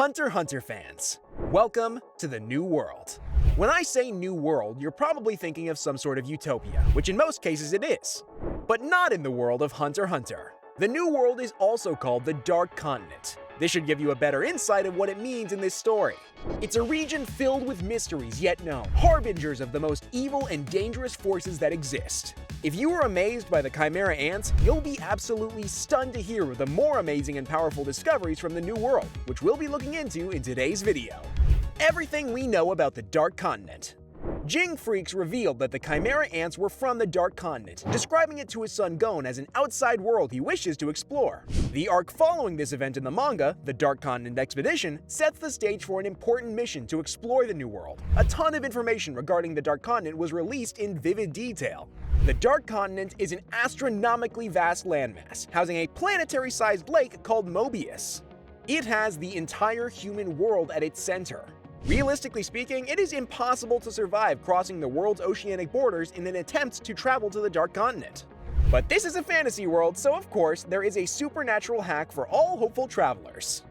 Hunter x Hunter fans, welcome to the New World. When I say New World, you're probably thinking of some sort of utopia, which in most cases it is. But not in the world of Hunter x Hunter. The New World is also called the Dark Continent. This should give you a better insight of what it means in this story. It's a region filled with mysteries yet known, harbingers of the most evil and dangerous forces that exist. If you were amazed by the Chimera ants, you'll be absolutely stunned to hear the more amazing and powerful discoveries from the New World, which we'll be looking into in today's video. Everything we know about the Dark Continent. Jing Freaks revealed that the Chimera ants were from the Dark Continent, describing it to his son Gon as an outside world he wishes to explore. The arc following this event in the manga, the Dark Continent Expedition, sets the stage for an important mission to explore the New World. A ton of information regarding the Dark Continent was released in vivid detail. The Dark Continent is an astronomically vast landmass, housing a planetary-sized lake called Mobius. It has the entire human world at its center. Realistically speaking, it is impossible to survive crossing the world's oceanic borders in an attempt to travel to the Dark Continent. But this is a fantasy world, so of course, there is a supernatural hack for all hopeful travelers.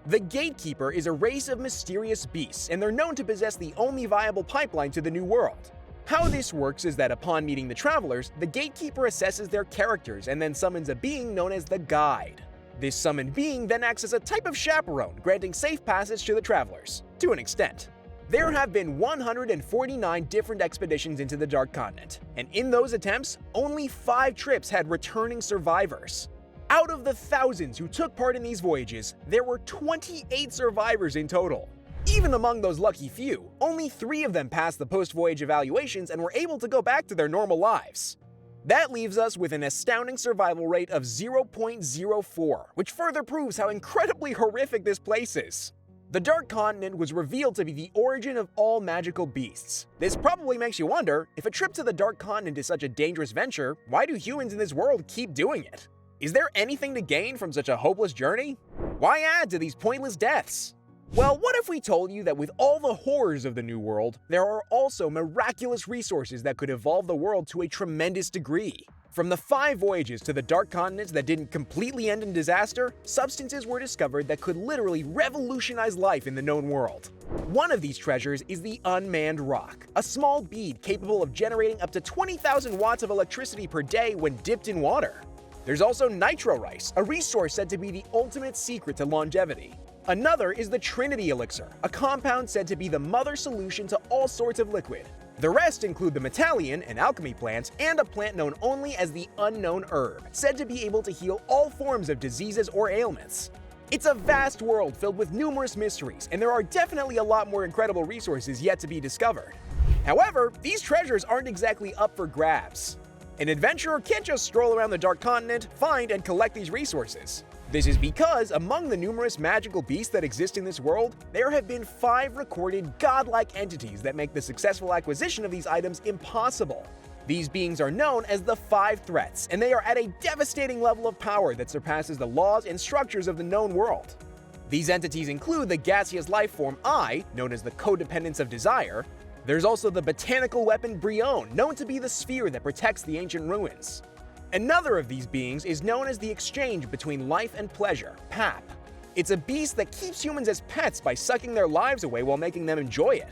The Gatekeeper is a race of mysterious beasts, and they're known to possess the only viable pipeline to the New World. How this works is that upon meeting the travelers, the Gatekeeper assesses their characters and then summons a being known as the Guide. This summoned being then acts as a type of chaperone, granting safe passage to the travelers, to an extent. There have been 149 different expeditions into the Dark Continent, and in those attempts, only 5 trips had returning survivors. Out of the thousands who took part in these voyages, there were 28 survivors in total. Even among those lucky few, only 3 of them passed the post-voyage evaluations and were able to go back to their normal lives. That leaves us with an astounding survival rate of 0.04, which further proves how incredibly horrific this place is. The Dark Continent was revealed to be the origin of all magical beasts. This probably makes you wonder, if a trip to the Dark Continent is such a dangerous venture, why do humans in this world keep doing it? Is there anything to gain from such a hopeless journey? Why add to these pointless deaths? Well, what if we told you that with all the horrors of the New World, there are also miraculous resources that could evolve the world to a tremendous degree? From the 5 voyages to the Dark Continent that didn't completely end in disaster, substances were discovered that could literally revolutionize life in the known world. One of these treasures is the Unmanned Rock, a small bead capable of generating up to 20,000 watts of electricity per day when dipped in water. There's also Nitro Rice, a resource said to be the ultimate secret to longevity. Another is the Trinity Elixir, a compound said to be the mother solution to all sorts of liquid. The rest include the Metallian, an alchemy plant, and a plant known only as the Unknown Herb, said to be able to heal all forms of diseases or ailments. It's a vast world filled with numerous mysteries, and there are definitely a lot more incredible resources yet to be discovered. However, these treasures aren't exactly up for grabs. An adventurer can't just stroll around the Dark Continent, find and collect these resources. This is because, among the numerous magical beasts that exist in this world, there have been 5 recorded godlike entities that make the successful acquisition of these items impossible. These beings are known as the 5 Threats, and they are at a devastating level of power that surpasses the laws and structures of the known world. These entities include the gaseous life form I, known as the Codependence of Desire. There's also the botanical weapon Brion, known to be the sphere that protects the ancient ruins. Another of these beings is known as the Exchange Between Life and Pleasure, PAP. It's a beast that keeps humans as pets by sucking their lives away while making them enjoy it.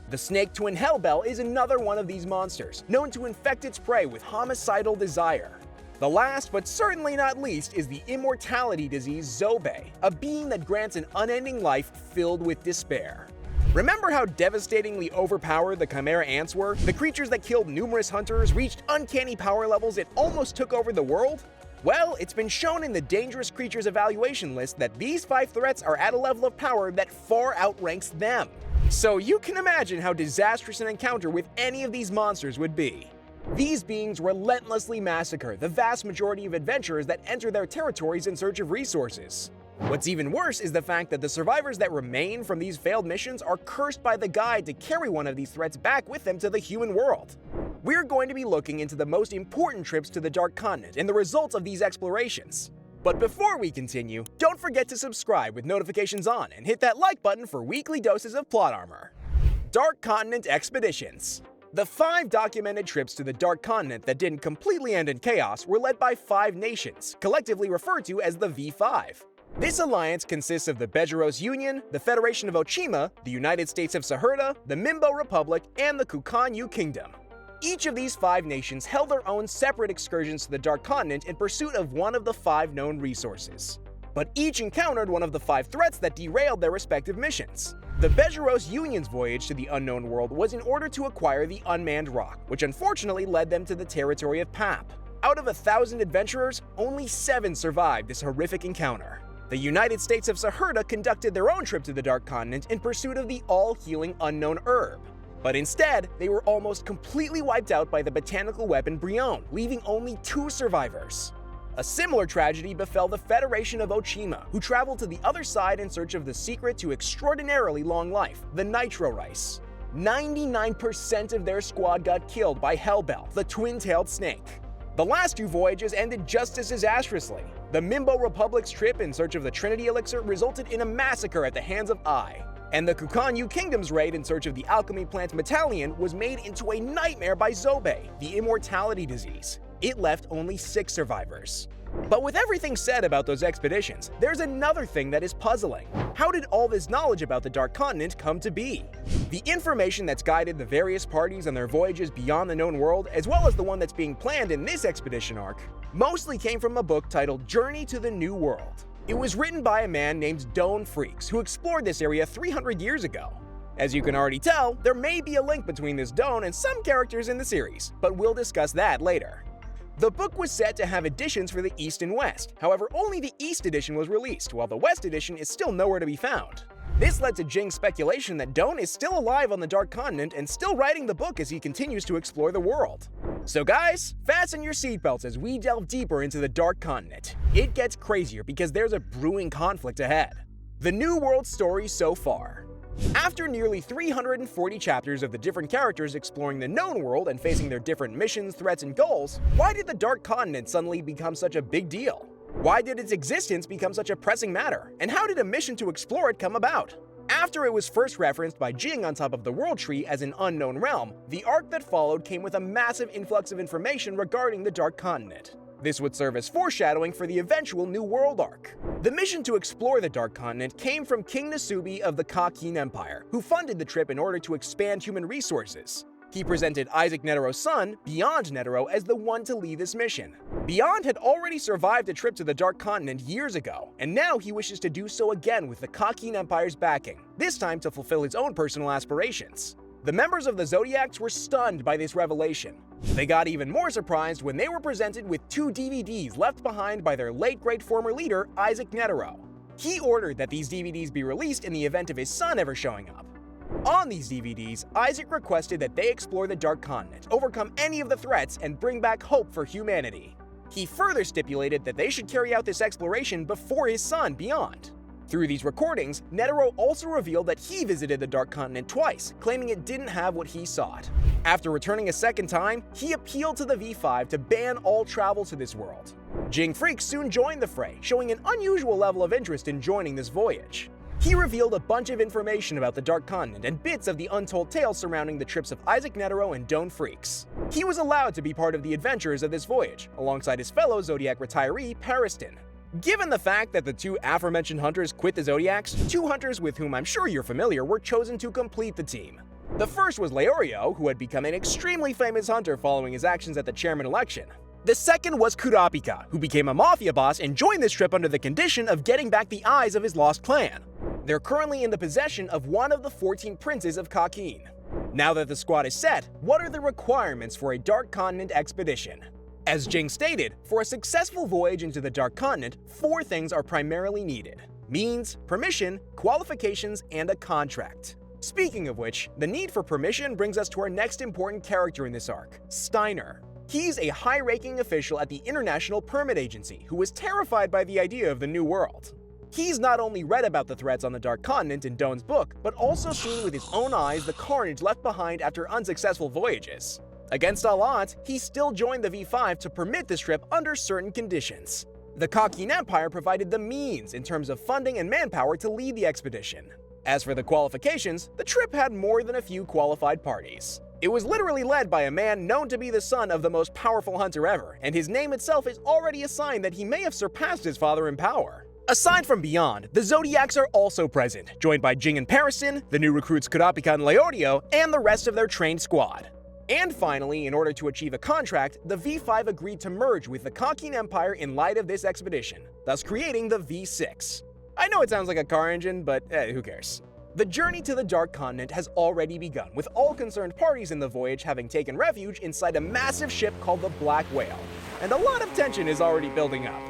The Snake Twin Hellbell is another one of these monsters, known to infect its prey with homicidal desire. The last, but certainly not least, is the immortality disease Zobe, a being that grants an unending life filled with despair. Remember how devastatingly overpowered the Chimera ants were? The creatures that killed numerous hunters, reached uncanny power levels, and almost took over the world? Well, it's been shown in the Dangerous Creatures Evaluation list that these 5 threats are at a level of power that far outranks them. So you can imagine how disastrous an encounter with any of these monsters would be. These beings relentlessly massacre the vast majority of adventurers that enter their territories in search of resources. What's even worse is the fact that the survivors that remain from these failed missions are cursed by the Guide to carry one of these threats back with them to the human world. We're going to be looking into the most important trips to the Dark Continent and the results of these explorations. But before we continue, don't forget to subscribe with notifications on and hit that like button for weekly doses of plot armor. Dark Continent Expeditions. The 5 documented trips to the Dark Continent that didn't completely end in chaos were led by 5 nations, collectively referred to as the V5. This alliance consists of the Bejeros Union, the Federation of Ochima, the United States of Saherda, the Mimbo Republic, and the Kukan-Yu Kingdom. Each of these 5 nations held their own separate excursions to the Dark Continent in pursuit of one of the 5 known resources. But each encountered one of the 5 threats that derailed their respective missions. The Bejeros Union's voyage to the unknown world was in order to acquire the Unmanned Rock, which unfortunately led them to the territory of Pap. Out of 1,000 adventurers, only 7 survived this horrific encounter. The United States of Saherda conducted their own trip to the Dark Continent in pursuit of the all-healing unknown herb. But instead, they were almost completely wiped out by the botanical weapon Brion, leaving only 2 survivors. A similar tragedy befell the Federation of Ochima, who traveled to the other side in search of the secret to extraordinarily long life, the Nitro Rice. 99% of their squad got killed by Hellbell, the twin-tailed snake. The last 2 voyages ended just as disastrously. The Mimbo Republic's trip in search of the Trinity Elixir resulted in a massacre at the hands of Ai, and the Kukan-Yu Kingdom's raid in search of the alchemy plant Metallion was made into a nightmare by Zobe, the immortality disease. It left only 6 survivors. But with everything said about those expeditions, there's another thing that is puzzling. How did all this knowledge about the Dark Continent come to be? The information that's guided the various parties on their voyages beyond the known world, as well as the one that's being planned in this expedition arc, mostly came from a book titled Journey to the New World. It was written by a man named Don Freaks, who explored this area 300 years ago. As you can already tell, there may be a link between this Don and some characters in the series, but we'll discuss that later. The book was set to have editions for the East and West, however only the East edition was released, while the West edition is still nowhere to be found. This led to Jing's speculation that Don is still alive on the Dark Continent and still writing the book as he continues to explore the world. So guys, fasten your seatbelts as we delve deeper into the Dark Continent. It gets crazier because there's a brewing conflict ahead. The New World story so far. After nearly 340 chapters of the different characters exploring the known world and facing their different missions, threats, and goals, why did the Dark Continent suddenly become such a big deal? Why did its existence become such a pressing matter? And how did a mission to explore it come about? After it was first referenced by Jing on top of the World Tree as an unknown realm, the arc that followed came with a massive influx of information regarding the Dark Continent. This would serve as foreshadowing for the eventual New World arc. The mission to explore the Dark Continent came from King Nasubi of the Kakin Empire, who funded the trip in order to expand human resources. He presented Isaac Netero's son, Beyond Netero, as the one to lead this mission. Beyond had already survived a trip to the Dark Continent years ago, and now he wishes to do so again with the Kakin Empire's backing, this time to fulfill his own personal aspirations. The members of the Zodiacs were stunned by this revelation. They got even more surprised when they were presented with 2 DVDs left behind by their late great former leader, Isaac Netero. He ordered that these DVDs be released in the event of his son ever showing up. On these DVDs, Isaac requested that they explore the Dark Continent, overcome any of the threats, and bring back hope for humanity. He further stipulated that they should carry out this exploration before his son, Beyond. Through these recordings, Netero also revealed that he visited the Dark Continent twice, claiming it didn't have what he sought. After returning a second time, he appealed to the V5 to ban all travel to this world. Jing Freaks soon joined the fray, showing an unusual level of interest in joining this voyage. He revealed a bunch of information about the Dark Continent and bits of the untold tales surrounding the trips of Isaac Netero and Don Freaks. He was allowed to be part of the adventures of this voyage, alongside his fellow Zodiac retiree, Pariston. Given the fact that the 2 aforementioned hunters quit the Zodiacs, 2 hunters with whom I'm sure you're familiar were chosen to complete the team. The first was Leorio, who had become an extremely famous hunter following his actions at the chairman election. The second was Kurapika, who became a mafia boss and joined this trip under the condition of getting back the eyes of his lost clan. They're currently in the possession of one of the 14 princes of Kakin. Now that the squad is set, what are the requirements for a Dark Continent expedition? As Jing stated, for a successful voyage into the Dark Continent, 4 things are primarily needed: means, permission, qualifications, and a contract. Speaking of which, the need for permission brings us to our next important character in this arc, Steiner. He's a high-ranking official at the International Permit Agency who was terrified by the idea of the New World. He's not only read about the threats on the Dark Continent in Don's book, but also seen with his own eyes the carnage left behind after unsuccessful voyages. Against all odds, he still joined the V5 to permit this trip under certain conditions. The Kakin Empire provided the means in terms of funding and manpower to lead the expedition. As for the qualifications, the trip had more than a few qualified parties. It was literally led by a man known to be the son of the most powerful hunter ever, and his name itself is already a sign that he may have surpassed his father in power. Aside from Beyond, the Zodiacs are also present, joined by Jing and Parison, the new recruits Kurapika and Leorio, and the rest of their trained squad. And finally, in order to achieve a contract, the V5 agreed to merge with the Kakin Empire in light of this expedition, thus creating the V6. I know it sounds like a car engine, but who cares? The journey to the Dark Continent has already begun, with all concerned parties in the voyage having taken refuge inside a massive ship called the Black Whale, and a lot of tension is already building up.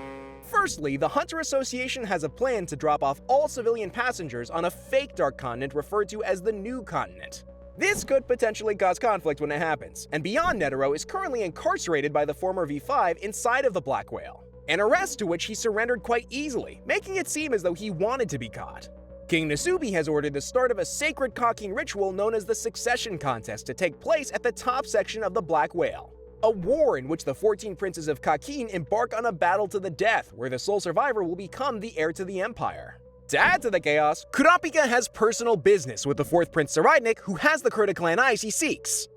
Firstly, the Hunter Association has a plan to drop off all civilian passengers on a fake Dark Continent referred to as the New Continent. This could potentially cause conflict when it happens, and Beyond Netero is currently incarcerated by the former V5 inside of the Black Whale, an arrest to which he surrendered quite easily, making it seem as though he wanted to be caught. King Nasubi has ordered the start of a sacred Kakin ritual known as the Succession Contest to take place at the top section of the Black Whale. A war in which the 14 princes of Kakin embark on a battle to the death, where the sole survivor will become the heir to the empire. To add to the chaos, Kurapika has personal business with the 4th Prince Saraidnik, who has the Kurta clan eyes he seeks.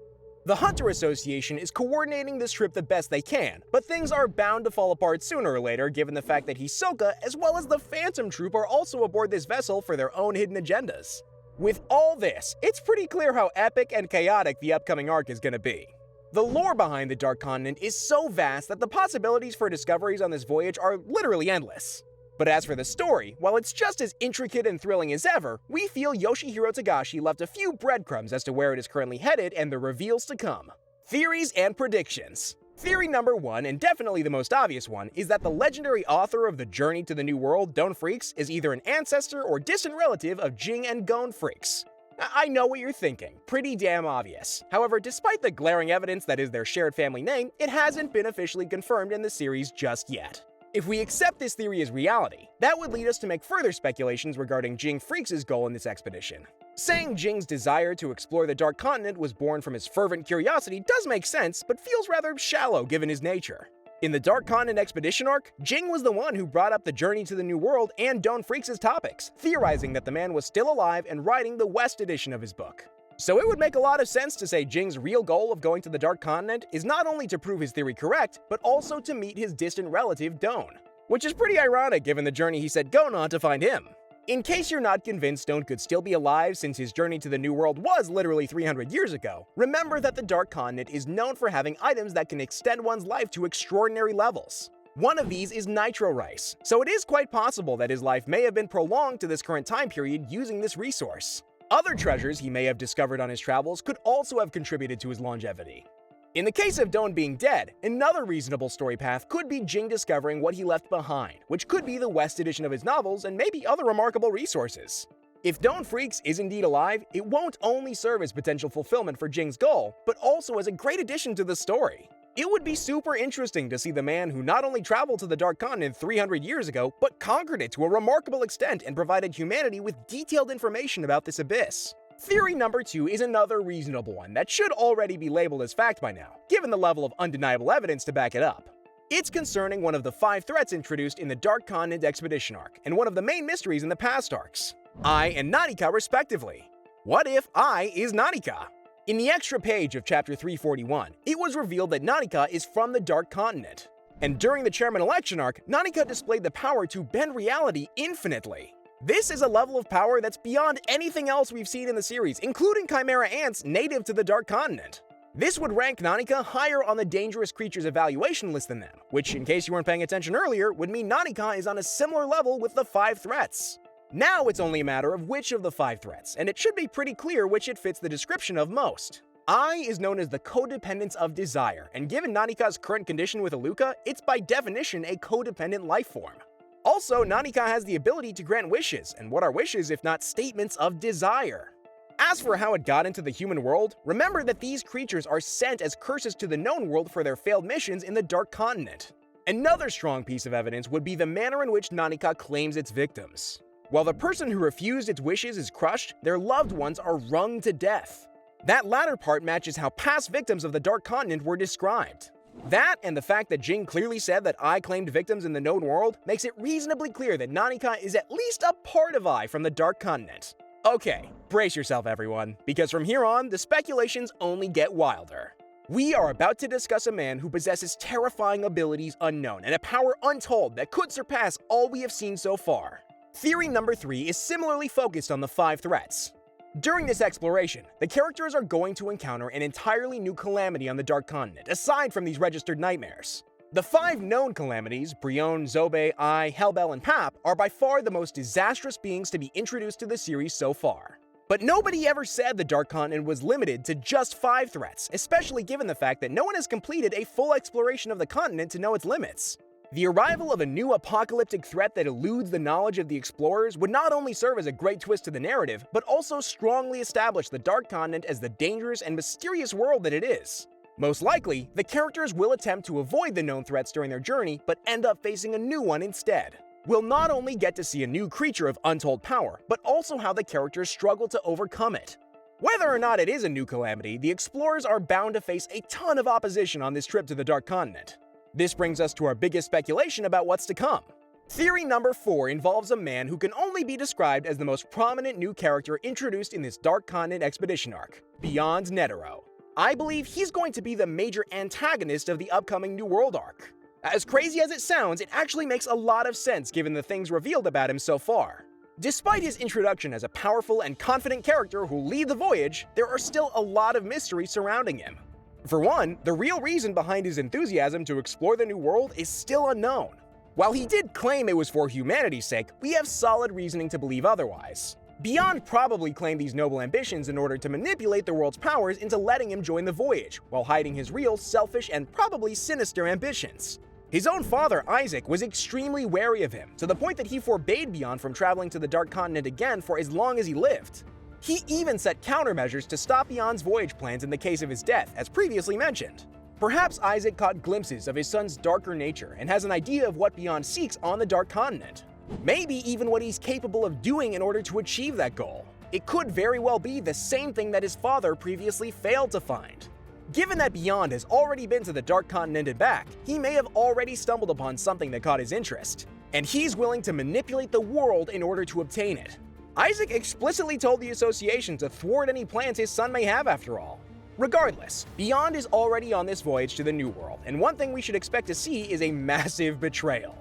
The Hunter Association is coordinating this trip the best they can, but things are bound to fall apart sooner or later given the fact that Hisoka as well as the Phantom Troop are also aboard this vessel for their own hidden agendas. With all this, it's pretty clear how epic and chaotic the upcoming arc is gonna be. The lore behind the Dark Continent is so vast that the possibilities for discoveries on this voyage are literally endless. But as for the story, while it's just as intricate and thrilling as ever, we feel Yoshihiro Togashi left a few breadcrumbs as to where it is currently headed and the reveals to come. Theories and predictions. Theory number 1, and definitely the most obvious one, is that the legendary author of the Journey to the New World, Don Freaks, is either an ancestor or distant relative of Jing and Gon Freaks. I know what you're thinking, pretty damn obvious. However, despite the glaring evidence that is their shared family name, it hasn't been officially confirmed in the series just yet. If we accept this theory as reality, that would lead us to make further speculations regarding Jing Freaks' goal in this expedition. Saying Jing's desire to explore the Dark Continent was born from his fervent curiosity does make sense, but feels rather shallow given his nature. In the Dark Continent Expedition arc, Jing was the one who brought up the Journey to the New World and Don Freaks' topics, theorizing that the man was still alive and writing the West edition of his book. So it would make a lot of sense to say Jing's real goal of going to the Dark Continent is not only to prove his theory correct, but also to meet his distant relative Don. Which is pretty ironic given the journey he set Gon on to find him. In case you're not convinced Don could still be alive since his journey to the New World was literally 300 years ago, remember that the Dark Continent is known for having items that can extend one's life to extraordinary levels. One of these is Nitro Rice, so it is quite possible that his life may have been prolonged to this current time period using this resource. Other treasures he may have discovered on his travels could also have contributed to his longevity. In the case of Don being dead, another reasonable story path could be Jing discovering what he left behind, which could be the West edition of his novels and maybe other remarkable resources. If Don Freaks is indeed alive, it won't only serve as potential fulfillment for Jing's goal, but also as a great addition to the story. It would be super interesting to see the man who not only traveled to the Dark Continent 300 years ago, but conquered it to a remarkable extent and provided humanity with detailed information about this abyss. Theory number 2 is another reasonable one that should already be labeled as fact by now, given the level of undeniable evidence to back it up. It's concerning one of the 5 threats introduced in the Dark Continent Expedition arc, and one of the main mysteries in the past arcs. Ai and Nanika respectively. What if Ai is Nanika? In the extra page of chapter 341, it was revealed that Nanika is from the Dark Continent. And during the chairman election arc, Nanika displayed the power to bend reality infinitely. This is a level of power that's beyond anything else we've seen in the series, including Chimera ants native to the Dark Continent. This would rank Nanika higher on the dangerous creatures evaluation list than them, which, in case you weren't paying attention earlier, would mean Nanika is on a similar level with the 5 threats. Now it's only a matter of which of the 5 threats, and it should be pretty clear which it fits the description of most. Ai is known as the codependence of desire, and given Nanika's current condition with Aluka, it's by definition a codependent life form. Also, Nanika has the ability to grant wishes, and what are wishes if not statements of desire? As for how it got into the human world, remember that these creatures are sent as curses to the known world for their failed missions in the Dark Continent. Another strong piece of evidence would be the manner in which Nanika claims its victims. While the person who refused its wishes is crushed, their loved ones are wrung to death. That latter part matches how past victims of the Dark Continent were described. That, and the fact that Jing clearly said that Ai claimed victims in the known world, makes it reasonably clear that Nanika is at least a part of Ai from the Dark Continent. Okay, brace yourself everyone, because from here on, the speculations only get wilder. We are about to discuss a man who possesses terrifying abilities unknown and a power untold that could surpass all we have seen so far. Theory number 3 is similarly focused on the 5 threats. During this exploration, the characters are going to encounter an entirely new calamity on the Dark Continent, aside from these registered nightmares. The 5 known calamities, Brion, Zobe, Ai, Hellbell, and Pap, are by far the most disastrous beings to be introduced to the series so far. But nobody ever said the Dark Continent was limited to just 5 threats, especially given the fact that no one has completed a full exploration of the continent to know its limits. The arrival of a new apocalyptic threat that eludes the knowledge of the explorers would not only serve as a great twist to the narrative, but also strongly establish the Dark Continent as the dangerous and mysterious world that it is. Most likely, the characters will attempt to avoid the known threats during their journey, but end up facing a new one instead. We'll not only get to see a new creature of untold power, but also how the characters struggle to overcome it. Whether or not it is a new calamity, the explorers are bound to face a ton of opposition on this trip to the Dark Continent. This brings us to our biggest speculation about what's to come. Theory number 4 involves a man who can only be described as the most prominent new character introduced in this Dark Continent expedition arc, Beyond Netero. I believe he's going to be the major antagonist of the upcoming New World arc. As crazy as it sounds, it actually makes a lot of sense given the things revealed about him so far. Despite his introduction as a powerful and confident character who'll lead the voyage, there are still a lot of mysteries surrounding him. For one, the real reason behind his enthusiasm to explore the New World is still unknown. While he did claim it was for humanity's sake, we have solid reasoning to believe otherwise. Beyond probably claimed these noble ambitions in order to manipulate the world's powers into letting him join the voyage, while hiding his real, selfish, and probably sinister ambitions. His own father, Isaac, was extremely wary of him, to the point that he forbade Beyond from traveling to the Dark Continent again for as long as he lived. He even set countermeasures to stop Beyond's voyage plans in the case of his death, as previously mentioned. Perhaps Isaac caught glimpses of his son's darker nature and has an idea of what Beyond seeks on the Dark Continent. Maybe even what he's capable of doing in order to achieve that goal. It could very well be the same thing that his father previously failed to find. Given that Beyond has already been to the Dark Continent and back, he may have already stumbled upon something that caught his interest, and he's willing to manipulate the world in order to obtain it. Isaac explicitly told the Association to thwart any plans his son may have after all. Regardless, Beyond is already on this voyage to the New World, and one thing we should expect to see is a massive betrayal.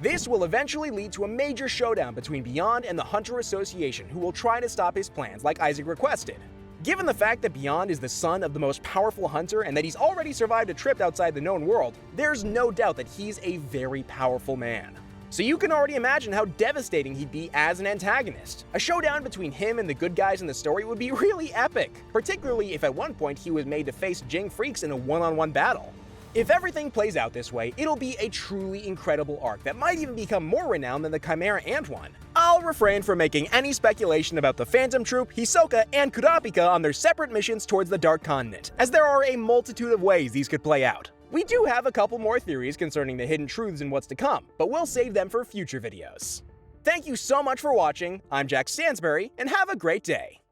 This will eventually lead to a major showdown between Beyond and the Hunter Association, who will try to stop his plans like Isaac requested. Given the fact that Beyond is the son of the most powerful hunter and that he's already survived a trip outside the known world, there's no doubt that he's a very powerful man. So you can already imagine how devastating he'd be as an antagonist. A showdown between him and the good guys in the story would be really epic, particularly if at one point he was made to face Jing Freaks in a one-on-one battle. If everything plays out this way, it'll be a truly incredible arc that might even become more renowned than the Chimera Ant one. I'll refrain from making any speculation about the Phantom Troop, Hisoka, and Kurapika on their separate missions towards the Dark Continent, as there are a multitude of ways these could play out. We do have a couple more theories concerning the hidden truths and what's to come, but we'll save them for future videos. Thank you so much for watching, I'm Jack Stansberry, and have a great day!